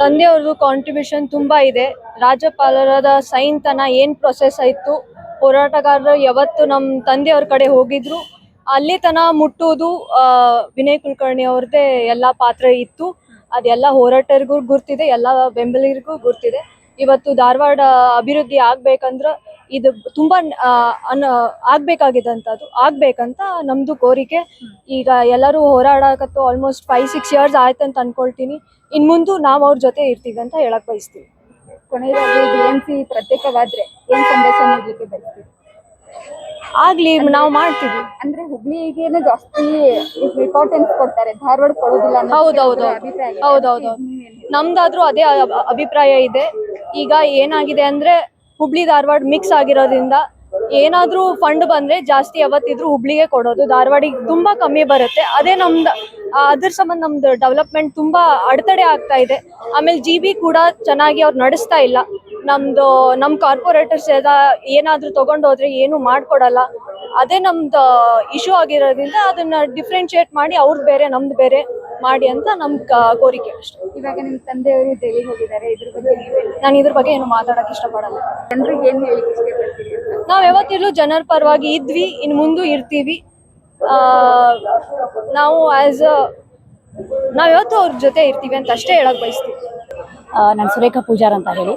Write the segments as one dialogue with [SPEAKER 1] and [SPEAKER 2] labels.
[SPEAKER 1] ತಂದೆಯವ್ರದ್ದು contribution ತುಂಬಾ ಇದೆ. ರಾಜ್ಯಪಾಲರದ sign ತನ ಏನ್ ಪ್ರೊಸೆಸ್ ಆಯ್ತು, ಹೋರಾಟಗಾರರು ಯಾವತ್ತು ನಮ್ಮ ತಂದೆಯವ್ರ ಕಡೆ ಹೋಗಿದ್ರು ಅಲ್ಲಿ ತನ ಮುಟ್ಟುವುದು ವಿನಯ್ ಕುಲಕರ್ಣಿ ಅವ್ರದ್ದೇ ಎಲ್ಲ ಪಾತ್ರ ಇತ್ತು. ಅದೆಲ್ಲ ಹೋರಾಟರಿಗೂ ಗುರ್ತಿದೆ, ಎಲ್ಲ ಬೆಂಬಲಿಗರಿಗೂ ಗುರ್ತಿದೆ. ಇವತ್ತು ಧಾರವಾಡ ಅಭಿವೃದ್ಧಿ ಆಗ್ಬೇಕಂದ್ರ ಇದು ತುಂಬಾ ಆಗ್ಬೇಕಾಗಿದ್ದಂಥದ್ದು ಆಗ್ಬೇಕಂತ ನಮ್ದು ಕೋರಿಕೆ. ಈಗ ಎಲ್ಲರೂ ಹೋರಾಡಕತ್ತು ಆಲ್ಮೋಸ್ಟ್ 5-6 years ಆಯ್ತಂತ ಅನ್ಕೊಳ್ತೀನಿ. ಇನ್ ಮುಂದೆ ನಾವು ಅವ್ರ ಜೊತೆ ಇರ್ತೀವಿ ಅಂತ ಹೇಳಕ್ ಬಯಸ್ತೀವಿ.
[SPEAKER 2] ಕೊನೆಯದಾಗಿ ಬಿಎಂಸಿ ಪ್ರತ್ಯೇಕವಾದ್ರೆ ಏನ್ ಸಂದೇಶ ನೀಡಲಿಕ್ಕೆ ಬಯಸ್ತೀವಿ?
[SPEAKER 1] ಆಗ್ಲಿ, ನಾವು ಮಾಡ್ತೀವಿ.
[SPEAKER 2] ಅಂದ್ರೆ ಹುಬ್ಳಿಗೇನೆ ಜಾಸ್ತಿ ಇಂಪಾರ್ಟೆನ್ಸ್ ಕೊಡ್ತಾರೆ, ಧಾರವಾಡ ಕೊಡೋದಿಲ್ಲ.
[SPEAKER 1] ಹೌದೌದು, ನಮ್ದಾದ್ರೂ ಅದೇ ಅಭಿಪ್ರಾಯ ಇದೆ. ಈಗ ಏನಾಗಿದೆ ಅಂದ್ರೆ ಹುಬ್ಳಿ ಧಾರವಾಡ ಮಿಕ್ಸ್ ಆಗಿರೋದ್ರಿಂದ ಏನಾದ್ರೂ ಫಂಡ್ ಬಂದ್ರೆ ಜಾಸ್ತಿ ಯಾವತ್ತಿದ್ರು ಹುಬ್ಳಿಗೆ ಕೊಡೋದು, ಧಾರವಾಡಿಗೆ ತುಂಬಾ ಕಮ್ಮಿ ಬರುತ್ತೆ. ಅದೇ ನಮ್ದು ಅದ್ರ ಸಂಬಂಧ ನಮ್ದು ಡೆವಲಪ್ಮೆಂಟ್ ತುಂಬಾ ಅಡೆತಡೆ ಆಗ್ತಾ ಇದೆ. ಆಮೇಲೆ GB ಕೂಡ ಚೆನ್ನಾಗಿ ಅವ್ರು ನಡೆಸ್ತಾ ಇಲ್ಲ. ನಮ್ ಕಾರ್ಪೊರೇಟರ್ಸ್ ಏನಾದ್ರೂ ತಗೊಂಡು ಹೋದ್ರೆ ಏನು ಮಾಡ್ಕೊಡಲ್ಲ. ಅದೇ ನಮ್ದು ಇಶ್ಯೂ ಆಗಿರೋದ್ರಿಂದ ಅದನ್ನ ಡಿಫ್ರೆನ್ಶಿಯೇಟ್ ಮಾಡಿ ಅವ್ರದ್ದು ಬೇರೆ ನಮ್ದು ಬೇರೆ ಮಾಡಿ ಅಂತ ನಮ್ ಕೋರಿಕೆ ಅಷ್ಟೇ.
[SPEAKER 2] ಇವಾಗ ನಿಮ್ ತಂದೆಯವರು ಜೈಲಿಗೆ ಹೋಗಿದ್ದಾರೆ,
[SPEAKER 1] ನಾನು ಇದ್ರ ಬಗ್ಗೆ ಏನು ಮಾತಾಡಕ್ ಇಷ್ಟಪಡಲ್ಲ.
[SPEAKER 2] ಜನರಿಗೆ ಏನ್ ಹೇಳಿಕ್ಕೆ ಇಷ್ಟಪಡ್ತೀರಿ?
[SPEAKER 1] ನಾವ್ ಯಾವತ್ತಿರ್ಲೂ ಜನರ ಪರವಾಗಿ ಇದ್ವಿ, ಇನ್ ಮುಂದೂ ಇರ್ತೀವಿ. ನಾವು ನಾವ್ ಯಾವತ್ತೂ ಅವ್ರ ಜೊತೆ ಇರ್ತೀವಿ ಅಂತ ಅಷ್ಟೇ ಹೇಳಕ್ ಬಯಸ್ತೀವಿ.
[SPEAKER 3] ನಾನು ಸುರೇಖಾ ಪೂಜಾರ್ ಅಂತ ಹೇಳಿ.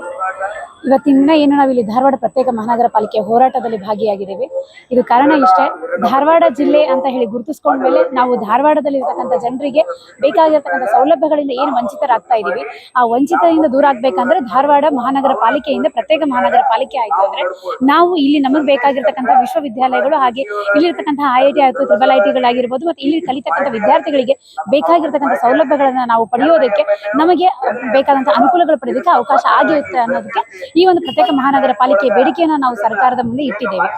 [SPEAKER 3] ಇವತ್ತಿನ ಏನು ನಾವಿಲ್ಲಿ ಧಾರವಾಡ ಪ್ರತ್ಯೇಕ ಮಹಾನಗರ ಪಾಲಿಕೆ ಹೋರಾಟದಲ್ಲಿ ಭಾಗಿಯಾಗಿದ್ದೇವೆ. ಇದು ಕಾರಣ ಇಷ್ಟೇ, ಧಾರವಾಡ ಜಿಲ್ಲೆ ಅಂತ ಹೇಳಿ ಗುರುತಿಸ್ಕೊಂಡ ಮೇಲೆ ನಾವು ಧಾರವಾಡದಲ್ಲಿ ಇರತಕ್ಕಂಥ ಜನರಿಗೆ ಬೇಕಾಗಿರ್ತಕ್ಕಂಥ ಸೌಲಭ್ಯಗಳಿಂದ ಏನು ವಂಚಿತರಾಗ್ತಾ ಇದ್ದೀವಿ, ಆ ವಂಚಿತದಿಂದ ದೂರ ಆಗ್ಬೇಕಂದ್ರೆ ಧಾರವಾಡ ಮಹಾನಗರ ಪಾಲಿಕೆಯಿಂದ ಪ್ರತ್ಯೇಕ ಮಹಾನಗರ ಪಾಲಿಕೆ ಆಯ್ತು ಅಂದ್ರೆ ನಾವು ಇಲ್ಲಿ ನಮಗೆ ಬೇಕಾಗಿರ್ತಕ್ಕಂಥ ವಿಶ್ವವಿದ್ಯಾಲಯಗಳು, ಹಾಗೆ ಇಲ್ಲಿರ್ತಕ್ಕಂಥ IIT ಆಯ್ತು, IIITಗಳಾಗಿರ್ಬೋದು, ಮತ್ತೆ ಇಲ್ಲಿ ಕಲಿತಕ್ಕಂಥ ವಿದ್ಯಾರ್ಥಿಗಳಿಗೆ ಬೇಕಾಗಿರ್ತಕ್ಕಂಥ ಸೌಲಭ್ಯಗಳನ್ನ ನಾವು ಪಡೆಯೋದಕ್ಕೆ, ನಮಗೆ ಬೇಕಾದಂಥ ಅನುಕೂಲಗಳು ಪಡೆಯೋದಕ್ಕೆ ಅವಕಾಶ ಆಗಿರುತ್ತೆ ಅನ್ನೋದಕ್ಕೆ ಈ ಒಂದು ಪ್ರತ್ಯೇಕ ಮಹಾನಗರ ಪಾಲಿಕೆ ಬೇಡಿಕೆಯನ್ನ ನಾವು ಸರ್ಕಾರದ ಮುಂದೆ ಇಟ್ಟಿದ್ದೇವೆ.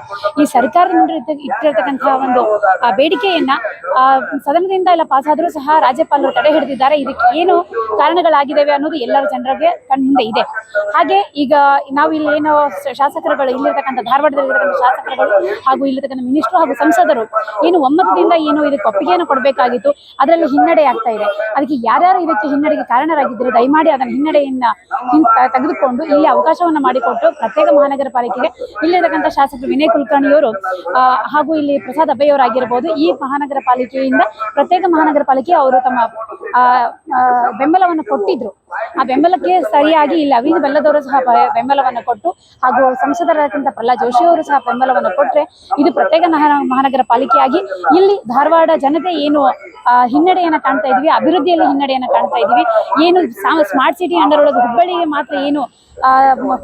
[SPEAKER 3] ಈ ಸರ್ಕಾರದ ಮುಂದೆ ಇಟ್ಟಿರ್ತಕ್ಕಂತಹ ಒಂದು ಬೇಡಿಕೆಯನ್ನ ಸದನದಿಂದ ಎಲ್ಲ ಪಾಸ್ ಆದ್ರೂ ಸಹ ರಾಜ್ಯಪಾಲರು ತಡೆ ಹಿಡಿದಿದ್ದಾರೆ. ಇದಕ್ಕೆ ಏನು ಕಾರಣಗಳಾಗಿದ್ದಾವೆ ಅನ್ನೋದು ಎಲ್ಲರ ಜನರಿಗೆ ಕಣ್ಮುಂದೆ ಇದೆ. ಹಾಗೆ ಈಗ ನಾವು ಇಲ್ಲಿ ಏನೋ ಶಾಸಕರುಗಳು, ಇಲ್ಲಿರ್ತಕ್ಕಂಥ ಧಾರವಾಡದಲ್ಲಿರ್ತಕ್ಕಂಥ ಶಾಸಕರುಗಳು ಹಾಗೂ ಇಲ್ಲಿರ್ತಕ್ಕಂಥ ಮಿನಿಸ್ಟರ್ ಹಾಗೂ ಸಂಸದರು ಏನು ಒಮ್ಮತದಿಂದ ಏನು ಇದಕ್ಕೆ ಒಪ್ಪಿಗೆಯನ್ನು ಕೊಡಬೇಕಾಗಿತ್ತು, ಅದರಲ್ಲಿ ಹಿನ್ನಡೆ ಆಗ್ತಾ ಇದೆ. ಅದಕ್ಕೆ ಯಾರ್ಯಾರು ಇದಕ್ಕೆ ಹಿನ್ನಡೆಗೆ ಕಾರಣರಾಗಿದ್ದರು ದಯಮಾಡಿ ಅದನ್ನ ಹಿನ್ನಡೆಯನ್ನ ತೆಗೆದುಕೊಂಡು ಇಲ್ಲಿ ಅವಕಾಶವನ್ನ ಮಾಡಿಕೊಟ್ಟು ಪ್ರತ್ಯೇಕ ಮಹಾನಗರ ಪಾಲಿಕೆಗೆ ಇಲ್ಲಿರ್ತಕ್ಕಂಥ ಶಾಸಕರು ವಿನಯ್ ಕುಲಕರ್ಣಿಯವರು ಹಾಗೂ ಇಲ್ಲಿ ಪ್ರಸಾದ್ ಅಭಯವರಾಗಿರ್ಬೋದು, ಈ ಮಹಾನಗರ ಪಾಲಿಕೆಯಿಂದ ಪ್ರತ್ಯೇಕ ಮಹಾನಗರ ಪಾಲಿಕೆ ಅವರು ತಮ್ಮ ಬೆಂಬಲವನ್ನು ಕೊಟ್ಟಿದ್ರು. ಆ ಬೆಂಬಲಕ್ಕೆ ಸರಿಯಾಗಿ ಇಲ್ಲಿ ಅವಿನ ಬೆಲ್ಲದವರು ಸಹ ಬೆಂಬಲವನ್ನು ಕೊಟ್ಟು, ಹಾಗೂ ಸಂಸದರಾದಂಥ ಪ್ರಹ್ಲಾದ್ ಜೋಶಿ ಅವರು ಸಹ ಬೆಂಬಲವನ್ನು ಕೊಟ್ಟರೆ ಇದು ಪ್ರತ್ಯೇಕ ಮಹಾನಗರ ಪಾಲಿಕೆಯಾಗಿ ಇಲ್ಲಿ ಧಾರವಾಡ ಜನತೆ ಏನು ಹಿನ್ನಡೆಯನ್ನ ಕಾಣ್ತಾ ಇದೀವಿ, ಅಭಿವೃದ್ಧಿಯಲ್ಲಿ ಹಿನ್ನಡೆಯನ್ನ ಕಾಣ್ತಾ ಇದೀವಿ, ಏನು ಸ್ಮಾರ್ಟ್ ಸಿಟಿ ಅಂಡರ್ ಒಳಗೆ ಹುಬ್ಬಳ್ಳಿಗೆ ಮಾತ್ರ ಏನು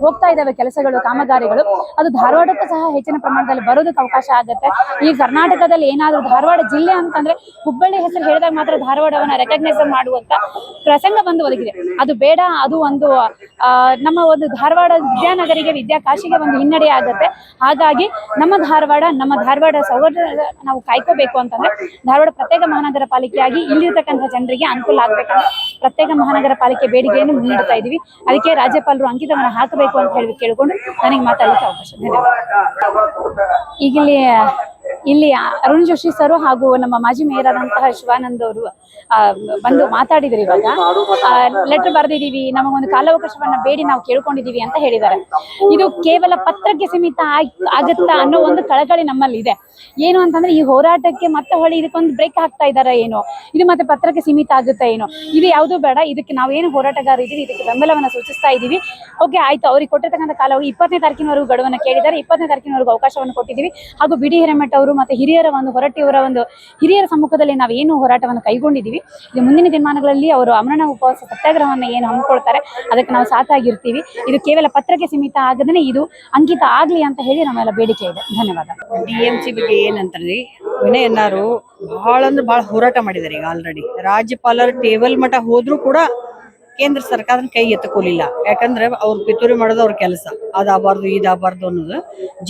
[SPEAKER 3] ಹೋಗ್ತಾ ಇದ್ದಾವೆ ಕೆಲಸಗಳು, ಕಾಮಗಾರಿಗಳು, ಅದು ಧಾರವಾಡಕ್ಕೂ ಸಹ ಹೆಚ್ಚಿನ ಪ್ರಮಾಣದಲ್ಲಿ ಬರೋದಕ್ಕೆ ಅವಕಾಶ ಆಗುತ್ತೆ. ಈ ಕರ್ನಾಟಕದಲ್ಲಿ ಏನಾದರೂ ಧಾರವಾಡ ಜಿಲ್ಲೆ ಅಂತಂದ್ರೆ ಹುಬ್ಬಳ್ಳಿ ಹೆಸರು ಹೇಳಿದಾಗ ಮಾತ್ರ ಧಾರವಾಡವನ್ನ ರೆಕಗ್ನೈಸ್ ಮಾಡುವಂತ ಪ್ರಸಂಗ ಬಂದು ಒದಗಿದೆ. ಅದು ಬೇಡ, ಅದು ಒಂದು ನಮ್ಮ ಒಂದು ಧಾರವಾಡ ವಿದ್ಯಾನಗರಿಗೆ, ವಿದ್ಯಾಕಾಶಿಗೆ ಒಂದು ಹಿನ್ನಡೆ ಆಗುತ್ತೆ. ಹಾಗಾಗಿ ನಮ್ಮ ಧಾರವಾಡ ಸೌಲಭ್ಯ ನಾವು ಕಾಯ್ಕೋಬೇಕು ಅಂತಂದ್ರೆ ಧಾರವಾಡ ಪ್ರತ್ಯೇಕ ಮಹಾನಗರ ಪಾಲಿಕೆಯಾಗಿ ಇಲ್ಲಿರ್ತಕ್ಕಂಥ ಜನರಿಗೆ ಅನುಕೂಲ ಆಗ್ಬೇಕಂದ್ರೆ ಪ್ರತ್ಯೇಕ ಮಹಾನಗರ ಪಾಲಿಕೆ ಬೇಡಿಕೆಯನ್ನು ಮುನ್ನಡೆಸ್ತಾ ಇದೀವಿ. ಅದಕ್ಕೆ ರಾಜ್ಯಪಾಲರು ಅಂಕಿತವನ್ನ ಹಾಕಬೇಕು ಅಂತ ಹೇಳಿ ಕೇಳಿಕೊಂಡು ನನಗೆ ಮಾತಾಡಲಿಕ್ಕೆ ಅವಕಾಶ. ಈಗ ಇಲ್ಲಿ ಅರುಣ್ ಜೋಶಿ ಸರ್ ಹಾಗೂ ನಮ್ಮ ಮಾಜಿ ಮೇಯರ್ ಆದಂತಹ ಶಿವಾನಂದ್ ಅವರು ಬಂದು ಮಾತಾಡಿದ್ರು. ಇವಾಗ ಲೆಟರ್ ಬರೆದಿದ್ದೀವಿ, ನಮಗೊಂದು ಕಾಲಾವಕಾಶವನ್ನ ಬೇಡಿ ನಾವು ಕೇಳ್ಕೊಂಡಿದೀವಿ ಅಂತ ಹೇಳಿದ್ದಾರೆ. ಇದು ಕೇವಲ ಪತ್ರಕ್ಕೆ ಸೀಮಿತ ಆಗುತ್ತಾ ಅನ್ನೋ ಒಂದು ಕಳಕಳಿ ನಮ್ಮಲ್ಲಿ ಇದೆ. ಏನು ಅಂತಂದ್ರೆ ಈ ಹೋರಾಟಕ್ಕೆ ಮತ್ತೆ ಹೊಳಿ ಇದಕ್ಕೊಂದು ಬ್ರೇಕ್ ಹಾಕ್ತಾ ಇದಾರೆ ಏನೋ, ಇದು ಮತ್ತೆ ಪತ್ರಕ್ಕೆ ಸೀಮಿತ ಆಗುತ್ತಾ ಏನೋ, ಇದು ಯಾವುದೂ ಬೇಡ. ಇದಕ್ಕೆ ನಾವೇನು ಹೋರಾಟಗಾರ ಇದೀವಿ, ಇದಕ್ಕೆ ಬೆಂಬಲವನ್ನ ಸೂಚಿಸ್ತಾ ಇದೀವಿ. ಓಕೆ ಆಯ್ತು, ಅವ್ರಿಗೆ ಕೊಟ್ಟಿರ್ತಕ್ಕಂಥ ಕಾಲಾವಧಿ 20ನೇ ತಾರೀಕಿನವರೆಗೂ ಗಡುವನ್ನು ಕೇಳಿದ್ದಾರೆ. 20ನೇ ತಾರೀಕಿನವರೆಗೂ ಅವಕಾಶವನ್ನು ಕೊಟ್ಟಿದ್ದೀವಿ. ಹಾಗೂ BD ಹಿರೇಮಠ ಅವರು ಮತ್ತೆ ಹಿರಿಯರ ಒಂದು ಹಿರಿಯರ ಸಮ್ಮುಖದಲ್ಲಿ ನಾವು ಏನು ಹೋರಾಟವನ್ನು ಕೈಗೊಂಡಿದ್ದೀವಿ, ಇದು ಮುಂದಿನ ದಿನಮಾನಗಳಲ್ಲಿ ಅವರು ಅಮರಣ ಉಪವಾಸ ಸತ್ಯಾಗ್ರಹವನ್ನು ಏನು ಹಮ್ಮಿಕೊಳ್ತಾರೆ ಅದಕ್ಕೆ ನಾವು ಸಾಥಾಗಿರ್ತೀವಿ. ಇದು ಕೇವಲ ಪತ್ರಕ್ಕೆ ಸೀಮಿತ ಆಗದೇ ಇದು ಅಂಕಿತ ಆಗ್ಲಿ ಅಂತ ಹೇಳಿ ನಮ್ಮೆಲ್ಲ ಬೇಡಿಕೆ ಇದೆ. ಧನ್ಯವಾದ.
[SPEAKER 4] DMC ಬಗ್ಗೆ ಏನಂತಾರೆ, ವಿನಯ್ ಅನ್ನಾರು ಬಹಳ ಹೋರಾಟ ಮಾಡಿದ್ದಾರೆ. ಈಗ ಆಲ್ರೆಡಿ ರಾಜ್ಯಪಾಲರ ಟೇಬಲ್ ಮಠ ಹೋದ್ರೂ ಕೂಡ ಕೇಂದ್ರ ಸರ್ಕಾರನ ಕೈ ಎತ್ತಕೊಳ್ಳಿಲ್ಲ. ಯಾಕಂದ್ರೆ ಅವ್ರು ಪಿತೂರಿ ಮಾಡೋದು ಅವ್ರ ಕೆಲಸ, ಅದಾಗಬಾರ್ದು ಇದಾಗಬಾರ್ದು ಅನ್ನೋದು.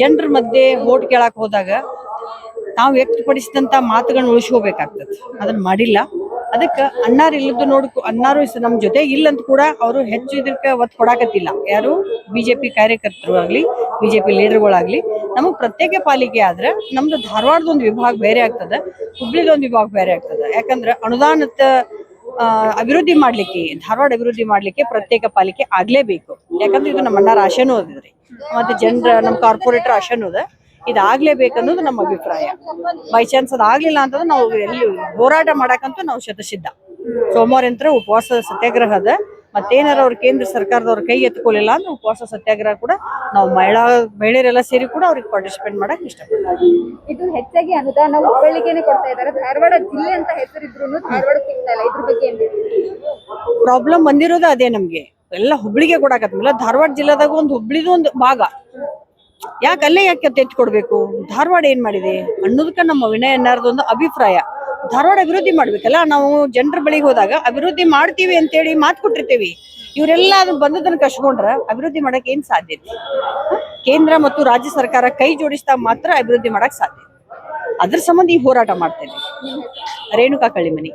[SPEAKER 4] ಜನರ ಮಧ್ಯೆ ಓಟ್ ಕೇಳಕ್ ಹೋದಾಗ ನಾವು ವ್ಯಕ್ತಪಡಿಸಿದಂತ ಮಾತುಗಳನ್ನ ಉಳಿಸ್ಕೋಬೇಕಾಗ್ತದೆ, ಅದನ್ನ ಮಾಡಿಲ್ಲ. ಅದಕ್ಕೆ ಅಣ್ಣಾರು ಇಲ್ಲದ್ದು ಅಣ್ಣಾರು ನಮ್ ಜೊತೆ ಇಲ್ಲ ಅಂತ ಕೂಡ ಅವರು ಹೆಚ್ಚು ಇದಕ್ಕೆ ಒತ್ತು ಕೊಡಾಕತ್ತಿಲ್ಲ. ಯಾರು ಬಿಜೆಪಿ ಕಾರ್ಯಕರ್ತರು ಆಗ್ಲಿ, ಬಿಜೆಪಿ ಲೀಡರ್ಗಳಾಗ್ಲಿ. ನಮಗ್ ಪ್ರತ್ಯೇಕ ಪಾಲಿಕೆ ಆದ್ರೆ ನಮ್ದು ಧಾರವಾಡದೊಂದು ವಿಭಾಗ ಬೇರೆ ಆಗ್ತದೆ, ಹುಬ್ಳಿದೊಂದು ವಿಭಾಗ ಬೇರೆ ಆಗ್ತದೆ. ಯಾಕಂದ್ರೆ ಅನುದಾನದ ಅಭಿವೃದ್ಧಿ ಮಾಡ್ಲಿಕ್ಕೆ, ಧಾರವಾಡ ಅಭಿವೃದ್ಧಿ ಮಾಡ್ಲಿಕ್ಕೆ ಪ್ರತ್ಯೇಕ ಪಾಲಿಕೆ ಆಗ್ಲೇಬೇಕು. ಯಾಕಂದ್ರೆ ಇದು ನಮ್ಮ ಅಣ್ಣಾರ ಆಶೆನೂ ಅದ್ರಿ, ಮತ್ತೆ ಜನರ ನಮ್ಮ ಕಾರ್ಪೊರೇಟರ್ ಆಶೆನೂ ಅದ. ಇದಾಗ್ಲೇಬೇಕನ್ನೋದು ನಮ್ಮ ಅಭಿಪ್ರಾಯ. ಬೈ ಚಾನ್ಸ್ ಅದಾಗ್ಲಿಲ್ಲ ಅಂತಂದ್ರೆ ನಾವು ಎಲ್ಲಿ ಹೋರಾಟ ಮಾಡಕಂತೂ ನಾವು ಶತಸಿದ್ಧ. ಸೋಮವಾರ ಯಂತ್ರ ಉಪವಾಸ ಸತ್ಯಾಗ್ರಹ ಅದ. ಮತ್ತೇನಾರ ಅವ್ರ ಕೇಂದ್ರ ಸರ್ಕಾರದವ್ರ ಕೈ ಎತ್ಕೊಳ್ಳಿಲ್ಲ ಅಂದ್ರೆ ಉಪವಾಸ ಸತ್ಯಾಗ್ರಹ ಕೂಡ ನಾವು ಮಹಿಳೆಯರೆಲ್ಲ ಸೇರಿ ಕೂಡ ಅವ್ರಿಗೆ ಪಾರ್ಟಿಸಿಪೇಟ್ ಮಾಡಕ್ ಇಷ್ಟಪಡ್ತೀವಿ.
[SPEAKER 2] ಇದು ಹೆಚ್ಚಾಗಿ ಅನುದಾನ ಹುಬ್ಬಳ್ಳಿಗೆನೆ ಕೊಡ್ತಾ ಇದ್ದಾರೆ. ಧಾರವಾಡ ಜಿಲ್ಲೆ ಅಂತ ಹೆಸರಿದ್ರು ಧಾರವಾಡ ಸಿಗ್ತಾ ಇಲ್ಲ. ಇದ್ರ ಬಗ್ಗೆ ಏನ್
[SPEAKER 4] ಪ್ರಾಬ್ಲಮ್ ಬಂದಿರೋದು ಅದೇ. ನಮ್ಗೆ ಎಲ್ಲ ಹುಬ್ಳಿಗೆ ಕೊಡಾಕತ್ಮಿಲ್ಲ. ಧಾರವಾಡ ಜಿಲ್ಲಾದಾಗ ಒಂದು ಹುಬ್ಳಿದು ಒಂದು ಭಾಗ, ಯಾಕೆ ಅಲ್ಲೇ ಯಾಕೆ ಎತ್ತಿ ಕೊಡ್ಬೇಕು? ಧಾರವಾಡ ಏನ್ ಮಾಡಿದೆ ಅನ್ನೋದಕ್ಕ ನಮ್ಮ ವಿನಯ್ ಅಣ್ಣಾರ್ದೊಂದು ಅಭಿಪ್ರಾಯ. ಧಾರವಾಡ ಅಭಿವೃದ್ಧಿ ಮಾಡ್ಬೇಕಲ್ಲ. ನಾವು ಜನರ ಬಳಿಗೆ ಹೋದಾಗ ಅಭಿವೃದ್ಧಿ ಮಾಡ್ತೀವಿ ಅಂತೇಳಿ ಮಾತು ಕೊಟ್ಟಿರ್ತೀವಿ. ಇವರೆಲ್ಲ ಅದನ್ನ ಬಂದದನ್ನ ಕಸ್ಕೊಂಡ್ರ ಅಭಿವೃದ್ಧಿ ಮಾಡಕ್ ಏನ್ ಸಾಧ್ಯತೆ? ಕೇಂದ್ರ ಮತ್ತು ರಾಜ್ಯ ಸರ್ಕಾರ ಕೈ ಜೋಡಿಸಿದಾಗ ಮಾತ್ರ ಅಭಿವೃದ್ಧಿ ಮಾಡಕ್ ಸಾಧ್ಯ. ಅದ್ರ ಸಂಬಂಧ ಈ ಹೋರಾಟ ಮಾಡ್ತೇನೆ. ರೇಣುಕಾ ಕಳಿಮನಿ.